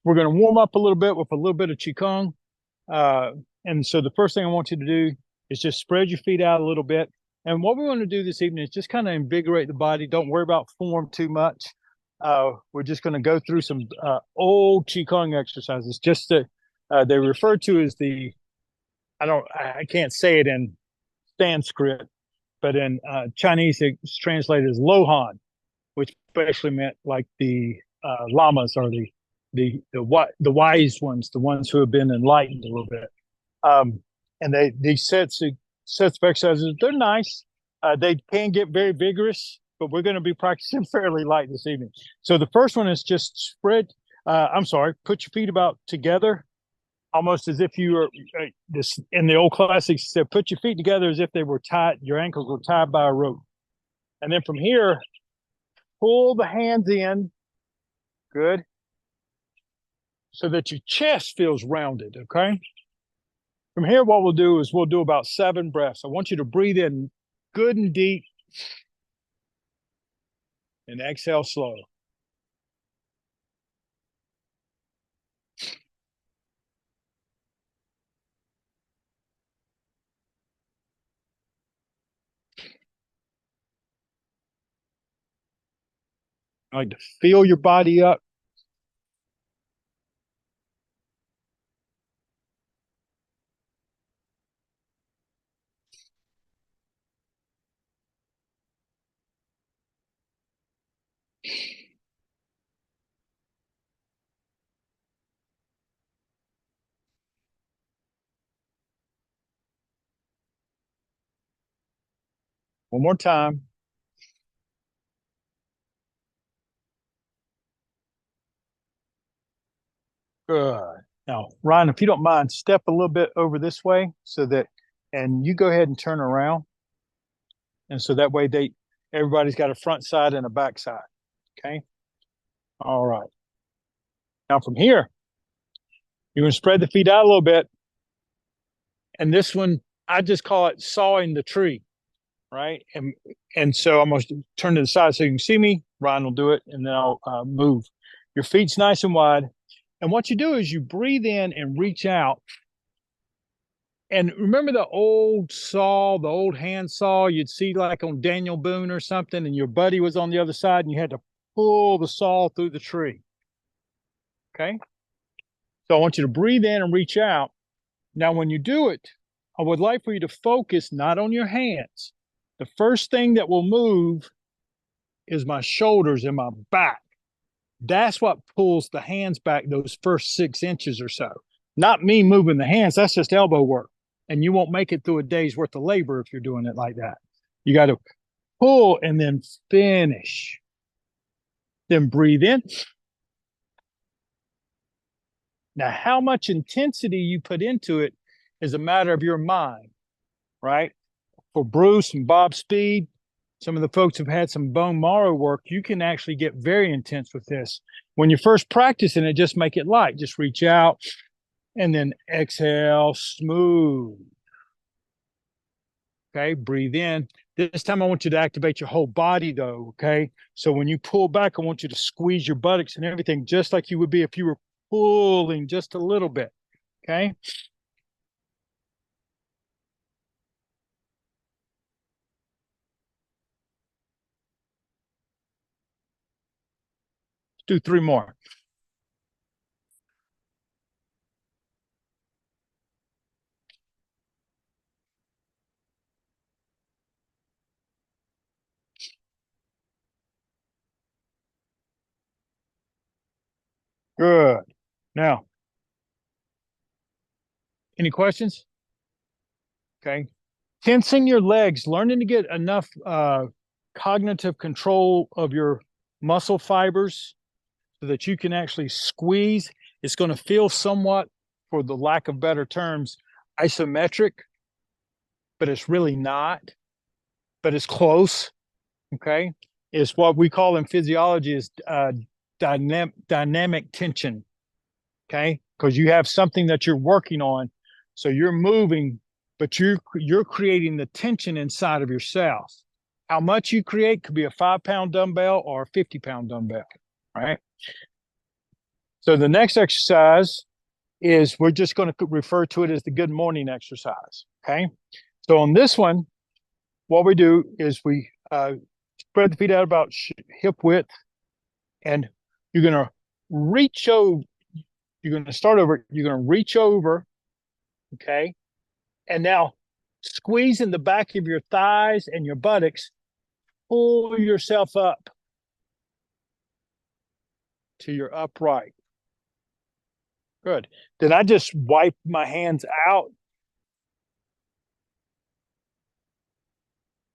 we're going to warm up a little bit with a little bit of Qigong. And so the first thing I want you to do is just spread your feet out a little bit. And what we want to do this evening is just kind of invigorate the body. Don't worry about form too much. We're just going to go through some old Qigong exercises, just that they refer to as the, I can't say it in Sanskrit, but in Chinese it's translated as Louhan, which basically meant like the lamas or the wise ones, the ones who have been enlightened a little bit. And these sets of exercises, they're nice. They can get very vigorous, but we're going to be practicing fairly light this evening. So the first one is just put your feet about together, almost as if you were this in the old classics said, put your feet together as if they were tied, your ankles were tied by a rope. And then from here, pull the hands in, good, so that your chest feels rounded, okay? From here, what we'll do is we'll do about 7 breaths. I want you to breathe in good and deep and exhale slow. I like to feel your body up. One more time. Good. Now, Ryan, if you don't mind, step a little bit over this way and you go ahead and turn around. And so that way everybody's got a front side and a back side. Okay. All right. Now from here, you're going to spread the feet out a little bit. And this one, I just call it sawing the tree. Right. And so I'm going to turn to the side so you can see me. Ryan will do it, and then I'll move. Your feet's nice and wide. And what you do is you breathe in and reach out. And remember the old saw, the old hand saw you'd see like on Daniel Boone or something, and your buddy was on the other side and you had to pull the saw through the tree. Okay. So I want you to breathe in and reach out. Now, when you do it, I would like for you to focus not on your hands. The first thing that will move is my shoulders and my back. That's what pulls the hands back those first 6 inches or so. Not me moving the hands. That's just elbow work. And you won't make it through a day's worth of labor if you're doing it like that. You got to pull and then finish. Then breathe in. Now, how much intensity you put into it is a matter of your mind, right? For Bruce and Bob Speed, some of the folks have had some bone marrow work, you can actually get very intense with this. When you're first practicing it, just make it light. Just reach out and then exhale, smooth. Okay, breathe in. This time I want you to activate your whole body though, okay? So when you pull back, I want you to squeeze your buttocks and everything just like you would be if you were pulling just a little bit, okay? Do 3 more. Good. Now, any questions? Okay. Tensing your legs, learning to get enough cognitive control of your muscle fibers so that you can actually squeeze. It's going to feel somewhat, for the lack of better terms, isometric, but it's really not, but it's close. Okay. It's what we call in physiology is dynamic tension. Okay. Because you have something that you're working on. So you're moving, but you're creating the tension inside of yourself. How much you create could be a 5-pound dumbbell or a 50-pound dumbbell, right? So the next exercise is we're just going to refer to it as the good morning exercise. Okay. So on this one, what we do is we spread the feet out about hip width, and you're going to reach over. You're going to start over. You're going to reach over. Okay. And now squeeze in the back of your thighs and your buttocks. Pull yourself up to your upright. Good. Then I just wipe my hands out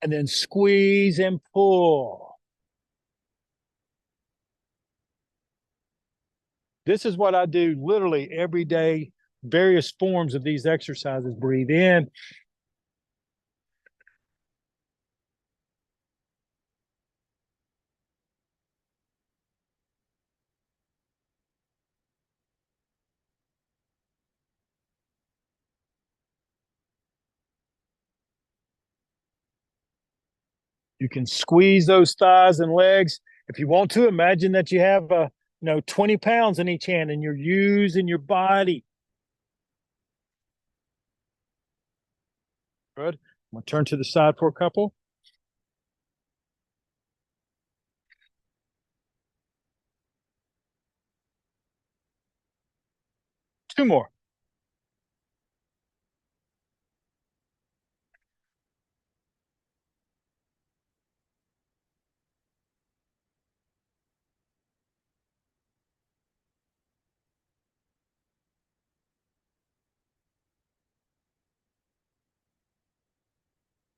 and then squeeze and pull. This is what I do literally every day, various forms of these exercises. Breathe in. You can squeeze those thighs and legs. If you want to, imagine that you have 20 pounds in each hand and you're using your body. Good. I'm going to turn to the side for a couple. Two more.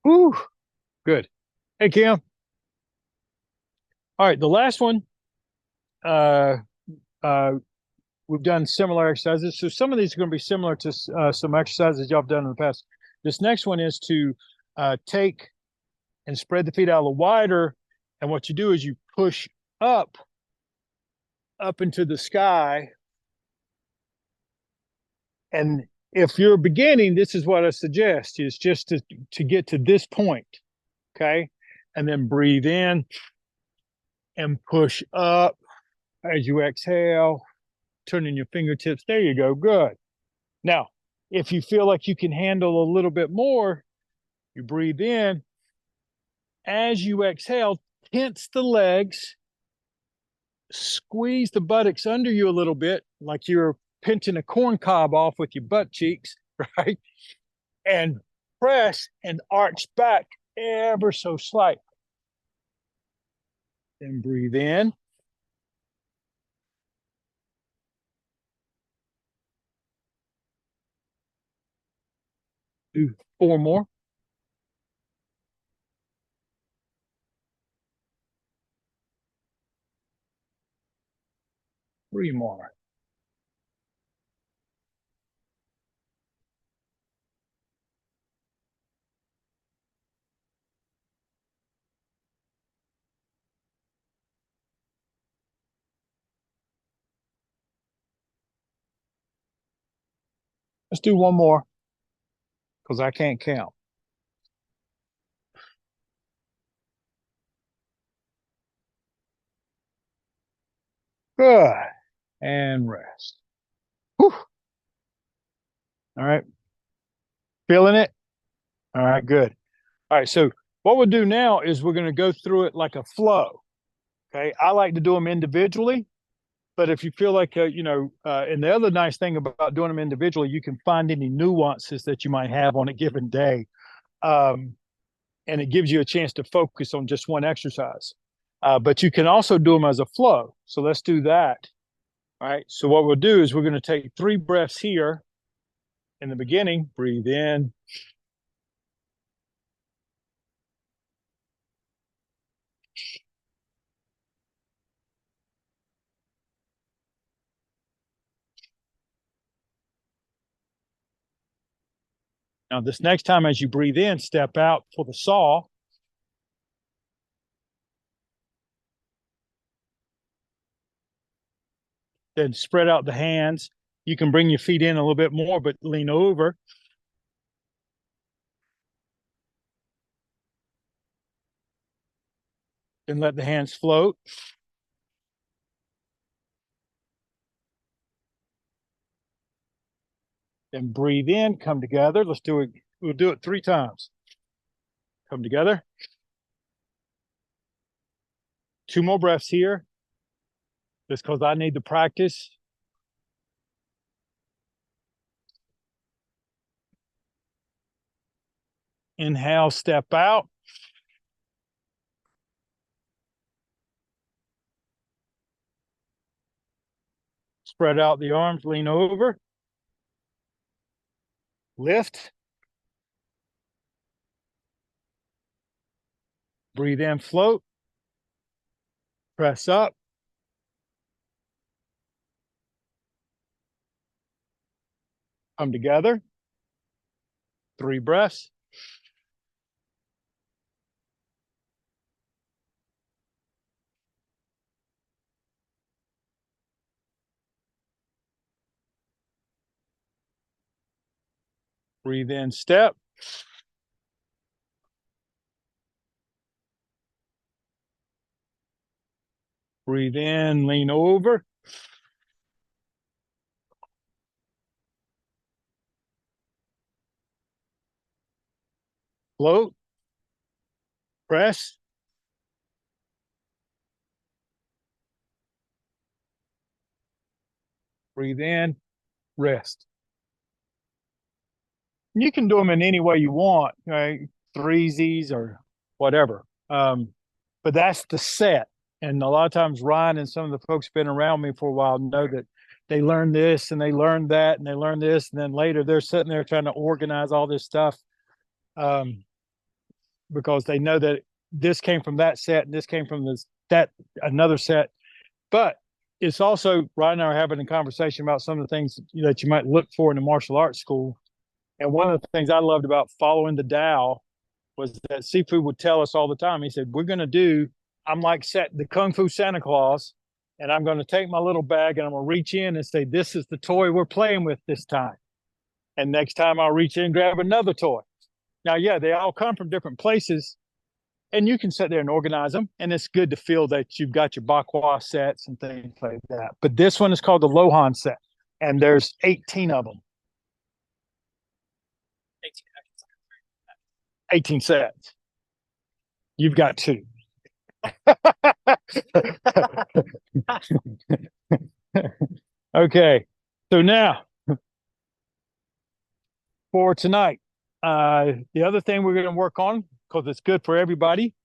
Whew. Good. Hey, Kim. All right. The last one, uh, uh, we've done similar exercises. So some of these are going to be similar to some exercises y'all have done in the past. This next one is to take and spread the feet out a little wider. And what you do is you push up into the sky. And if you're beginning, this is what I suggest is just to get to this point. Okay. And then breathe in and push up as you exhale, turning your fingertips. There you go. Good. Now, if you feel like you can handle a little bit more, you breathe in. As you exhale, tense the legs, squeeze the buttocks under you a little bit, like you're pinching a corn cob off with your butt cheeks, right? And press and arch back ever so slightly. Then breathe in. Do four more. Three more. Let's do one more because I can't count. Good. And rest. Whew. All right. Feeling it? All right, good. All right, so what we'll do now is we're going to go through it like a flow. Okay. I like to do them individually, but if you feel like, and the other nice thing about doing them individually, you can find any nuances that you might have on a given day. And it gives you a chance to focus on just one exercise. But you can also do them as a flow. So let's do that. All right. So what we'll do is we're going to take 3 breaths here in the beginning. Breathe in. Now, this next time as you breathe in, step out for the saw. Then spread out the hands. You can bring your feet in a little bit more, but lean over. Then let the hands float. Then breathe in, come together. Let's do it. We'll do it 3 times. Come together. 2 more breaths here. Just because I need to practice. Inhale, step out. Spread out the arms, lean over. Lift. Breathe in, float. Press up. Come together. 3 breaths. Breathe in, step. Breathe in, lean over. Float. Press. Breathe in, rest. You can do them in any way you want, right? Threesies or whatever. But that's the set. And a lot of times Ryan and some of the folks been around me for a while know that they learn this and they learn that and they learn this, and then later they're sitting there trying to organize all this stuff, because they know that this came from that set and this came from that another set. But it's also, Ryan and I are having a conversation about some of the things that you might look for in a martial arts school. And one of the things I loved about following the Tao was that Sifu would tell us all the time. He said, we're going to do, I'm like the Kung Fu Santa Claus, and I'm going to take my little bag and I'm going to reach in and say, this is the toy we're playing with this time. And next time I'll reach in and grab another toy. Now, yeah, they all come from different places, and you can sit there and organize them. And it's good to feel that you've got your Bakwa sets and things like that. But this one is called the Louhan set, and there's 18 of them. 18 sets. You've got 2. Okay. So now for tonight, the other thing we're going to work on, because it's good for everybody,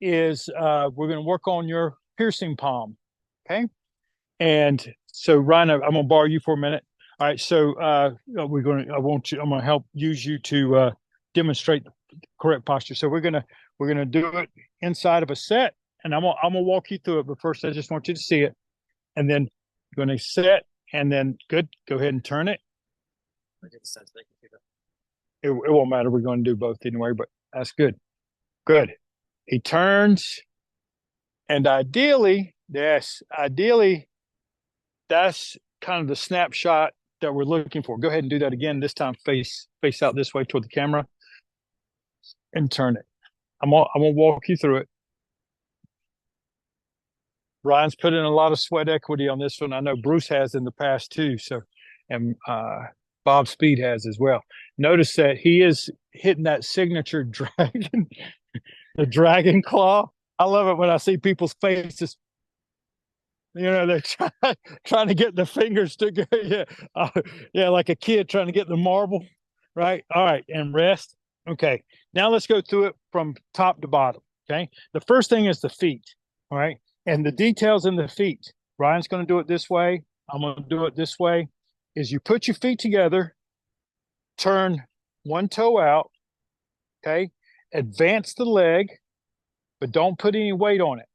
is we're going to work on your piercing palm. Okay. And so Ryan, I'm going to borrow you for a minute. All right. So I'm going to help use you to demonstrate the correct posture. So we're going to do it inside of a set, and I'm going to walk you through it. But first, I just want you to see it, and then you're going to set, and then good. Go ahead and turn it. It won't matter. We're going to do both anyway, but that's good. Good. He turns, and ideally, that's kind of the snapshot that we're looking for. Go ahead and do that again. This time, face out this way toward the camera, and turn it. I'm gonna walk you through it. Ryan's put in a lot of sweat equity on this one. I know Bruce has in the past too. So, and Bob Speed has as well. Notice that he is hitting that signature dragon, the dragon claw. I love it when I see people's faces. They're trying to get the fingers to go. Yeah, yeah, like a kid trying to get the marble. Right. All right, and rest. Okay. Now let's go through it from top to bottom. Okay. The first thing is the feet. All right. And the details in the feet. Ryan's going to do it this way. I'm going to do it this way. Is you put your feet together, turn one toe out. Okay. Advance the leg, but don't put any weight on it.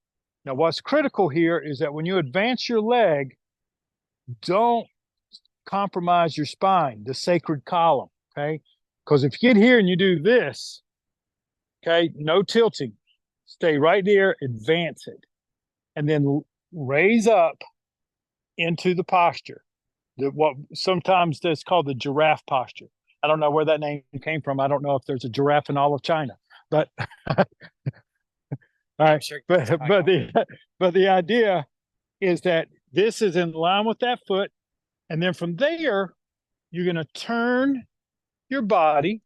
Now, what's critical here is that when you advance your leg, don't compromise your spine, the sacred column. Okay. Because if you get here and you do this, okay, no tilting, stay right there, advance it, and then raise up into the posture. What sometimes that's called the giraffe posture. I don't know where that name came from. I don't know if there's a giraffe in all of China, but all right. Sure, but the idea is that this is in line with that foot, and then from there you're going to turn your body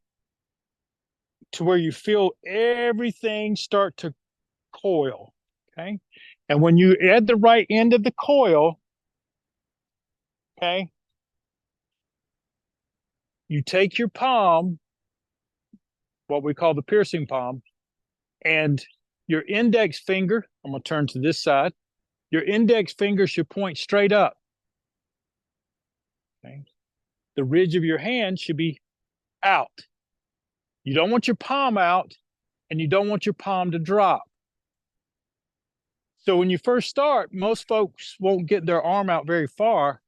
to where you feel everything start to coil. Okay. And when you add the right end of the coil, okay, you take your palm, what we call the piercing palm, and your index finger, I'm going to turn to this side, your index finger should point straight up. Okay. The ridge of your hand should be out. You don't want your palm out, and you don't want your palm to drop. So when you first start, most folks won't get their arm out very far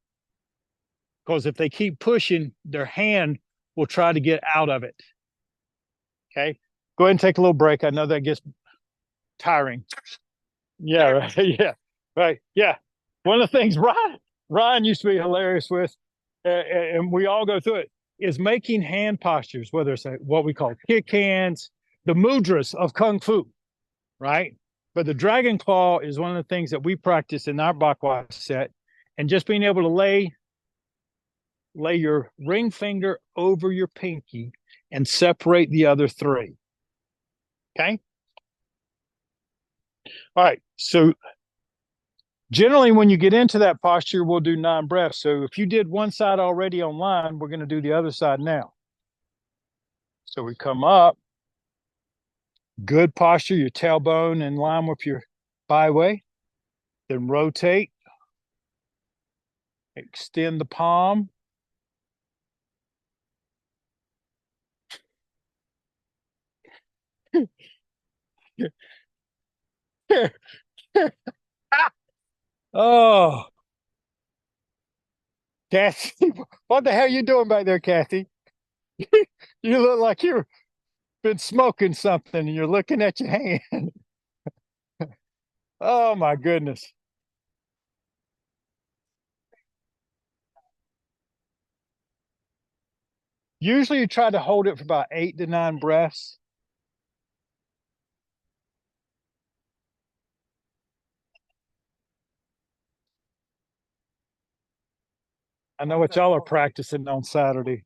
because if they keep pushing, their hand will try to get out of it. Okay. Go ahead and take a little break. I know that gets tiring. Yeah, right. Yeah, right. Yeah. One of the things Ryan used to be hilarious with, and we all go through it, is making hand postures, whether it's what we call kick hands, the mudras of Kung Fu, right? But the dragon claw is one of the things that we practice in our bakwa set, and just being able to lay your ring finger over your pinky and separate the other three. Okay. All right. So generally, when you get into that posture, we'll do 9 breaths. So if you did one side already online, we're going to do the other side now. So we come up, good posture, your tailbone in line with your byway. Then rotate, extend the palm. Oh, Kathy, what the hell are you doing back there, Kathy? You look like you've been smoking something and you're looking at your hand. Oh my goodness. Usually you try to hold it for about 8 to 9 breaths. I know what y'all are practicing on Saturday.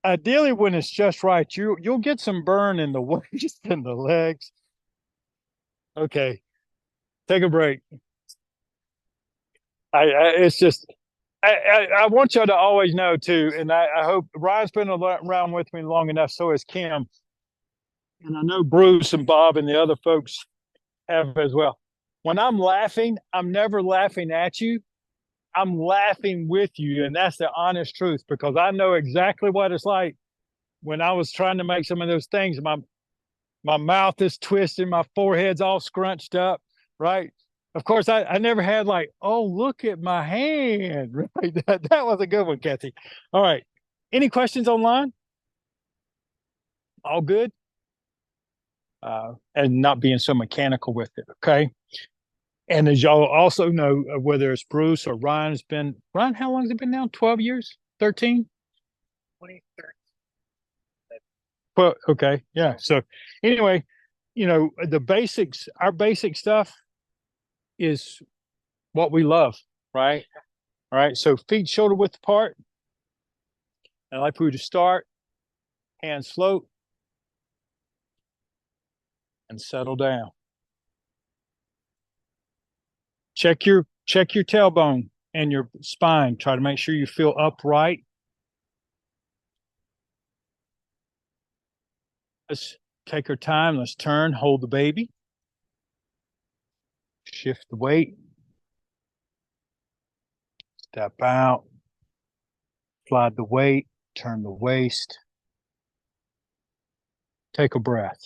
Ideally, when it's just right, you'll get some burn in the waist and the legs. Okay, take a break. It's just I want y'all to always know too, and I hope Ryan's been around with me long enough, so has Kim, and I know Bruce and Bob and the other folks have as well. When I'm laughing, I'm never laughing at you. I'm laughing with you, and that's the honest truth because I know exactly what it's like when I was trying to make some of those things. My mouth is twisted, my forehead's all scrunched up, right? Of course, I never had like, oh, look at my hand, right? That was a good one, Kathy. All right. Any questions online? All good? And not being so mechanical with it, okay? And as y'all also know, whether it's Bruce or Ryan, Ryan, how long has it been now? 12 years? 13? 23. Well, okay. Yeah. So anyway, the basics, our basic stuff is what we love, right? All right. So feet shoulder width apart. And I'd like for you to start, hands float, and settle down. Check your tailbone and your spine. Try to make sure you feel upright. Let's take our time. Let's turn, hold the baby. Shift the weight. Step out. Slide the weight. Turn the waist. Take a breath.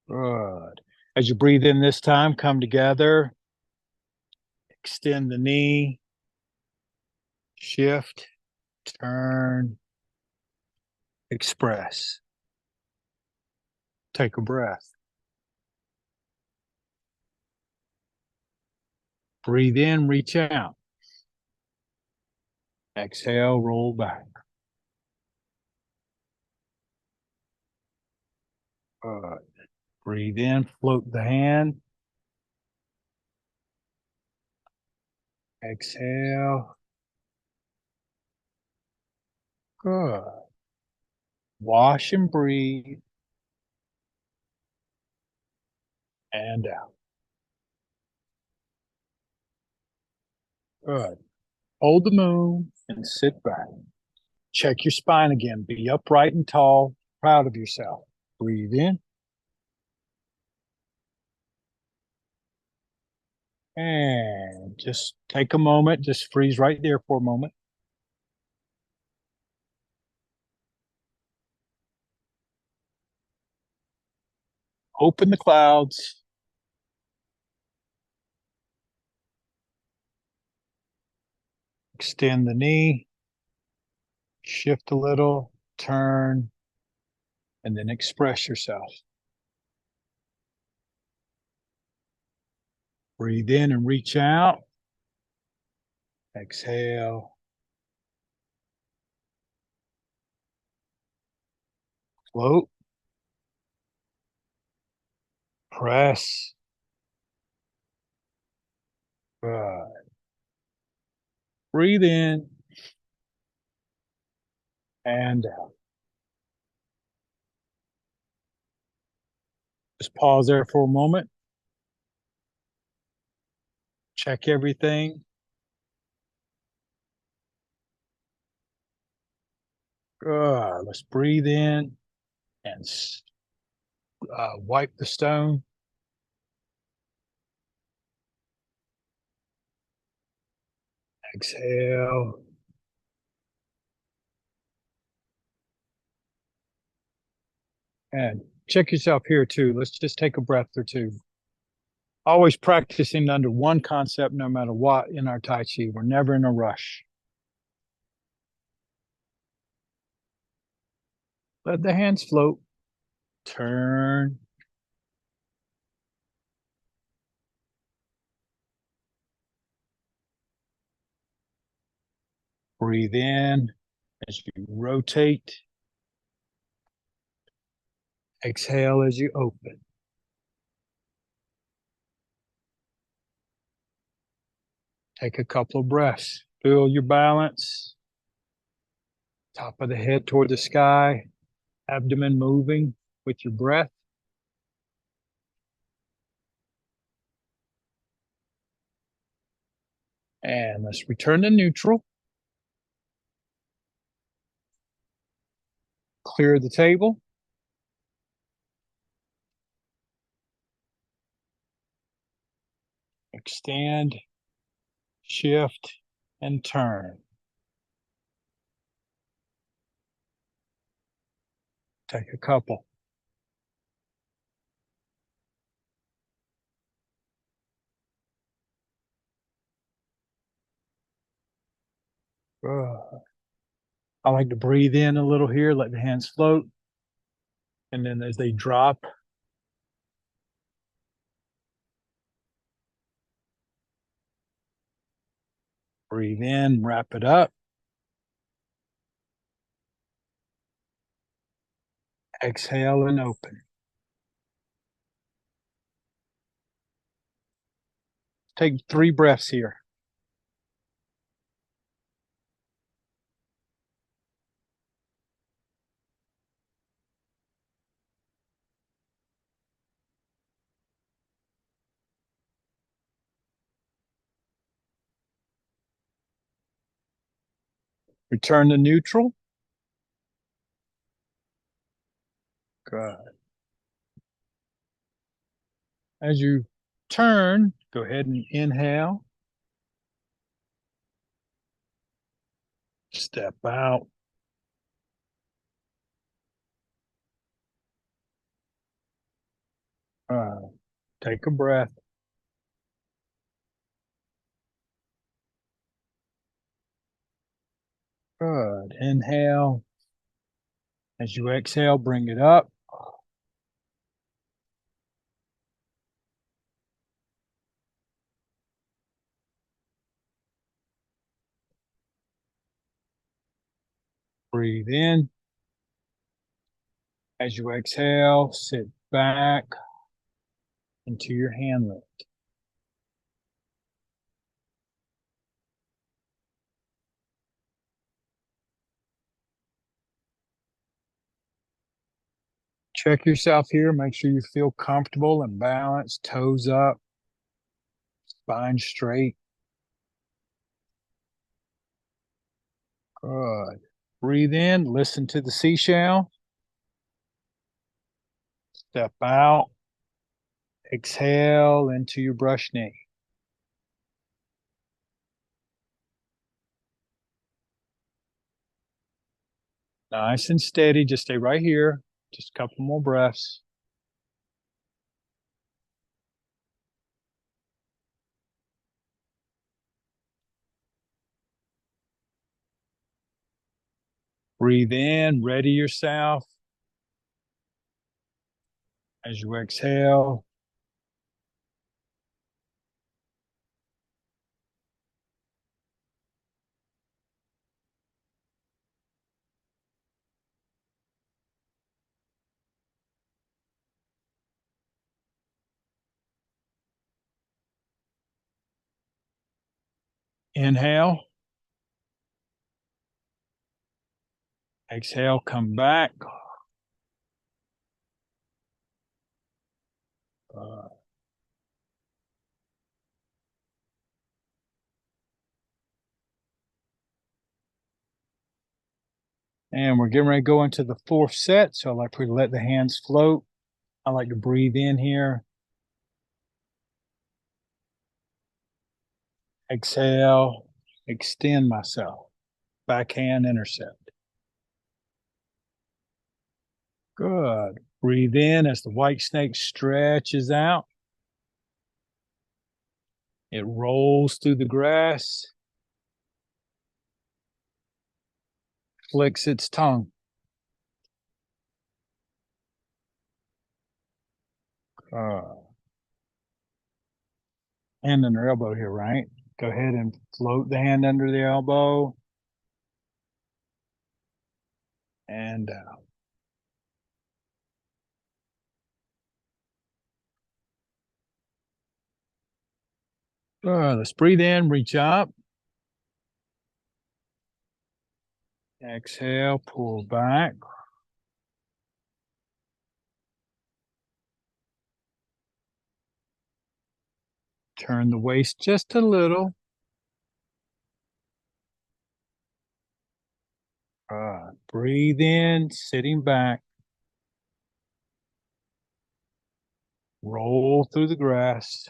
Good. As you breathe in this time, come together. Extend the knee. Shift. Turn. Express. Take a breath. Breathe in, reach out. Exhale, roll back. Good. Breathe in, float the hand. Exhale. Good. Wash and breathe. And out. Good. Hold the moon and sit back. Check your spine again. Be upright and tall, proud of yourself. Breathe in. And just take a moment. Just freeze right there for a moment. Open the clouds. Extend the knee. Shift a little. Turn. And then express yourself. Breathe in and reach out. Exhale. Float. Press. Good. Breathe in and out. Just pause there for a moment. Check everything. Good. Let's breathe in and wipe the stone. Exhale. And check yourself here too. Let's just take a breath or two. Always practicing under one concept, no matter what, in our Tai Chi. We're never in a rush. Let the hands float. Turn. Breathe in as you rotate. Exhale as you open. Take a couple of breaths. Feel your balance. Top of the head toward the sky. Abdomen moving with your breath. And let's return to neutral. Clear the table. Extend, shift, and turn. Take a couple. I like to breathe in a little here, let the hands float. And then as they drop, breathe in, wrap it up. Exhale and open. Take 3 breaths here. Return to neutral. Good. As you turn, go ahead and inhale. Step out. Take a breath. Good. Inhale. As you exhale, bring it up. Breathe in. As you exhale, sit back into your hand lift. Check yourself here. Make sure you feel comfortable and balanced, toes up, spine straight. Good. Breathe in, listen to the seashell. Step out. Exhale into your brush knee. Nice and steady. Just stay right here. Just a couple more breaths. Breathe in, ready yourself. As you exhale, inhale. Exhale, come back. Uh, and we're getting ready to go into the fourth set. So I like to let the hands float. I like to breathe in here. Exhale, extend myself. Backhand intercept. Good. Breathe in as the white snake stretches out. It rolls through the grass, flicks its tongue. Hand under elbow here, right? Go ahead and float the hand under the elbow and out. Let's breathe in, reach up. Exhale, pull back. Turn the waist just a little. Breathe in, sitting back. Roll through the grass.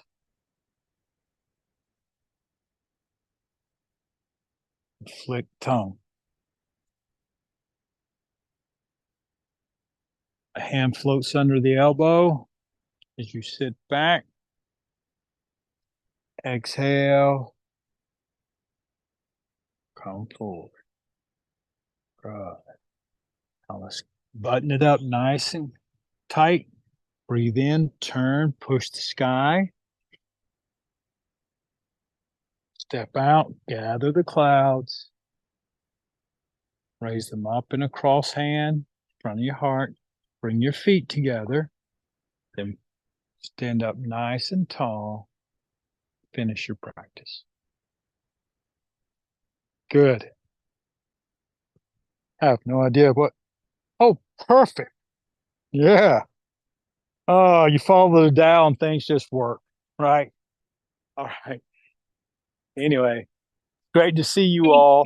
Flick tongue. A hand floats under the elbow as you sit back. Exhale. Come forward. Good. Now let's button it up nice and tight. Breathe in, turn, push the sky. Step out, gather the clouds. Raise them up in a cross hand in front of your heart. Bring your feet together. Then stand up nice and tall. Finish your practice. Good. I have no idea what. Oh, perfect. Yeah. Oh, you follow the Tao and things just work, right? All right. Anyway, great to see you all.